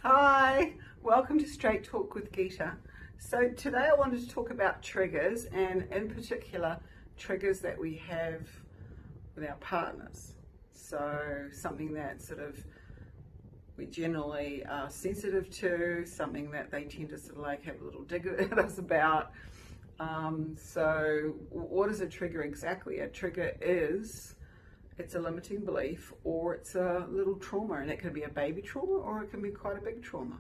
Hi, welcome to Straight Talk with Ghita. So today I wanted to talk about triggers, and in particular triggers that we have with our partners. So something that we generally are sensitive to, something that they tend to have a little dig at us about. So what is a trigger exactly? A trigger is it's a limiting belief, or it's a little trauma, and it can be a baby trauma or it can be quite a big trauma.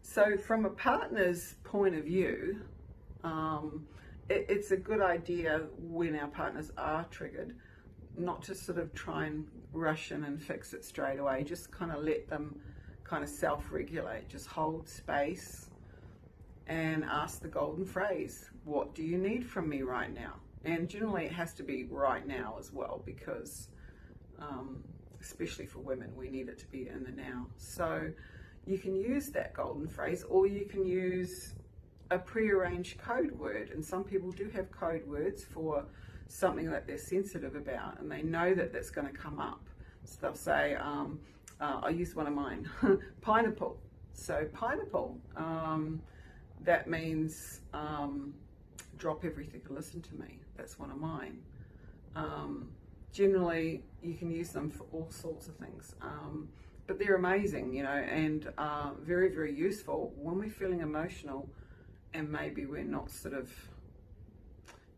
So from a partner's point of view, it's a good idea when our partners are triggered not to try and rush in and fix it straight away. Just kind of let them self-regulate. Just hold space and ask the golden phrase, what do you need from me right now? And generally it has to be right now as well, because especially for women, we need it to be in the now. So you can use that golden phrase, or you can use a prearranged code word. And some people do have code words for something that they're sensitive about, and they know that that's going to come up. So they'll say, I'll use one of mine, pineapple. So pineapple, that means drop everything and listen to me. That's one of mine. Generally, you can use them for all sorts of things, but they're amazing, and very, very useful when we're feeling emotional and maybe we're not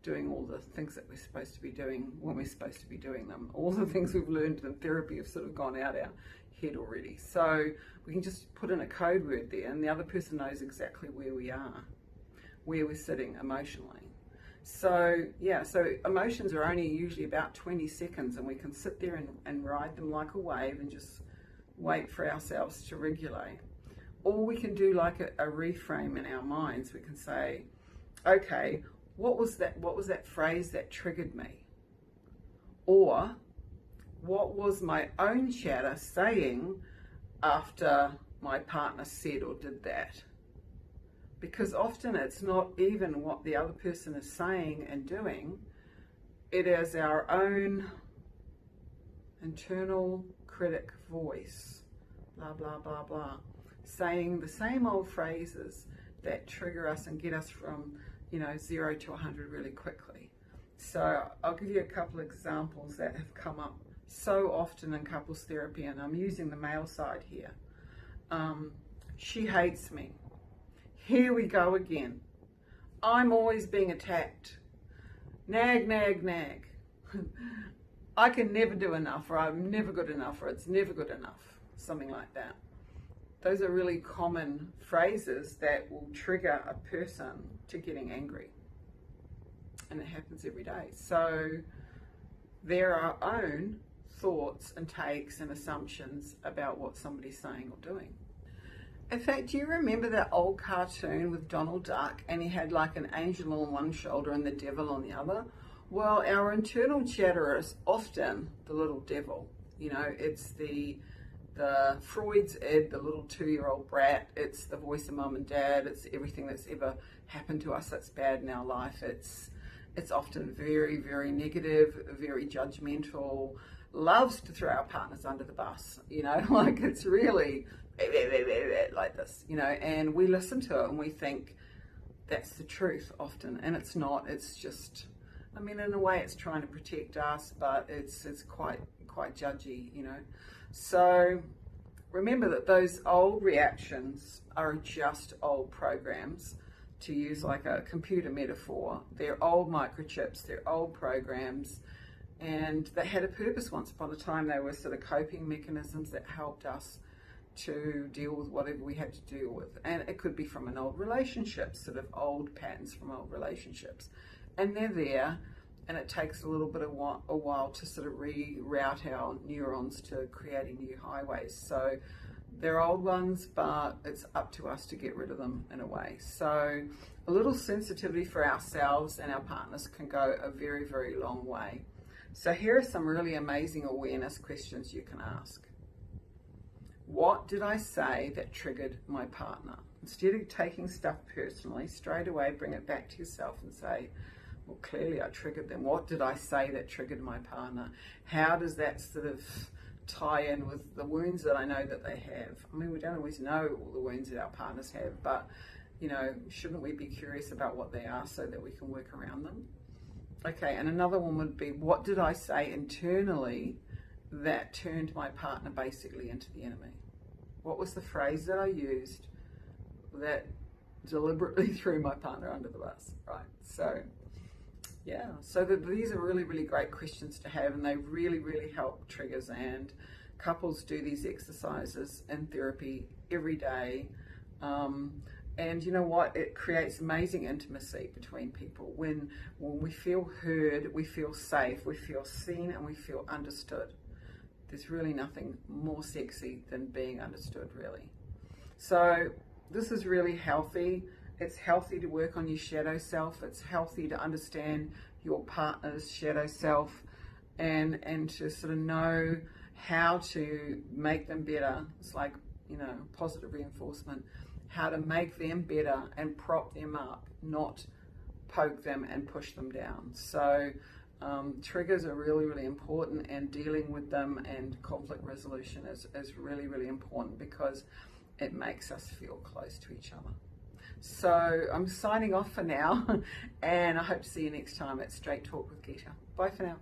doing all the things that we're supposed to be doing when we're supposed to be doing them. All the things we've learned in therapy have gone out our head already. So we can just put in a code word there, and the other person knows exactly where we are, where we're sitting emotionally. So emotions are only usually about 20 seconds, and we can sit there and ride them like a wave and just wait for ourselves to regulate. Or we can do like a reframe in our minds. We can say, okay, what was that phrase that triggered me? Or what was my own chatter saying after my partner said or did that? Because often it's not even what the other person is saying and doing. It is our own internal critic voice, blah, blah, blah, blah, saying the same old phrases that trigger us and get us from 0 to 100 really quickly. So I'll give you a couple of examples that have come up so often in couples therapy, and I'm using the male side here. She hates me. Here we go again. I'm always being attacked. Nag, nag, nag. I can never do enough, or I'm never good enough, or it's never good enough. Something like that. Those are really common phrases that will trigger a person to getting angry. And it happens every day. So there are our own thoughts and takes and assumptions about what somebody's saying or doing. In fact, do you remember that old cartoon with Donald Duck, and he had like an angel on one shoulder and the devil on the other? Well, our internal chatter is often the little devil. It's the Freud's id, the little 2-year-old brat. It's the voice of mum and dad. It's everything that's ever happened to us that's bad in our life. It's often very, very negative, very judgmental, loves to throw our partners under the bus, it's really like this, and we listen to it and we think that's the truth often, and it's not. It's just, in a way it's trying to protect us, but it's quite judgy, So remember that those old reactions are just old programs. To use like a computer metaphor, they're old microchips, they're old programs, and they had a purpose once upon a time. They were coping mechanisms that helped us to deal with whatever we had to deal with. And it could be from an old relationship, old patterns from old relationships. And they're there, and it takes a little bit of a while to reroute our neurons to creating new highways. So they're old ones, but it's up to us to get rid of them in a way. So a little sensitivity for ourselves and our partners can go a very, very long way. So here are some really amazing awareness questions you can ask. What did I say that triggered my partner? Instead of taking stuff personally, straight away bring it back to yourself and say, well, clearly I triggered them. What did I say that triggered my partner? How does that tie in with the wounds that I know that they have. I mean, we don't always know all the wounds that our partners have, but, you know, shouldn't we be curious about what they are so that we can work around them? Okay, and another one would be, what did I say internally that turned my partner basically into the enemy? What was the phrase that I used that deliberately threw my partner under the bus, right? So, yeah, so these are really, really great questions to have, and they really, really help triggers. And couples do these exercises in therapy every day. And you know what? It creates amazing intimacy between people. When we feel heard, we feel safe, we feel seen, and we feel understood. There's really nothing more sexy than being understood, really. So this is really healthy. It's healthy to work on your shadow self. It's healthy to understand your partner's shadow self and to sort of know how to make them better. It's like, you know, positive reinforcement. How to make them better and prop them up, not poke them and push them down. So triggers are really, really important, and dealing with them and conflict resolution is really, really important because it makes us feel close to each other. So I'm signing off for now, and I hope to see you next time at Straight Talk with Ghita. Bye for now.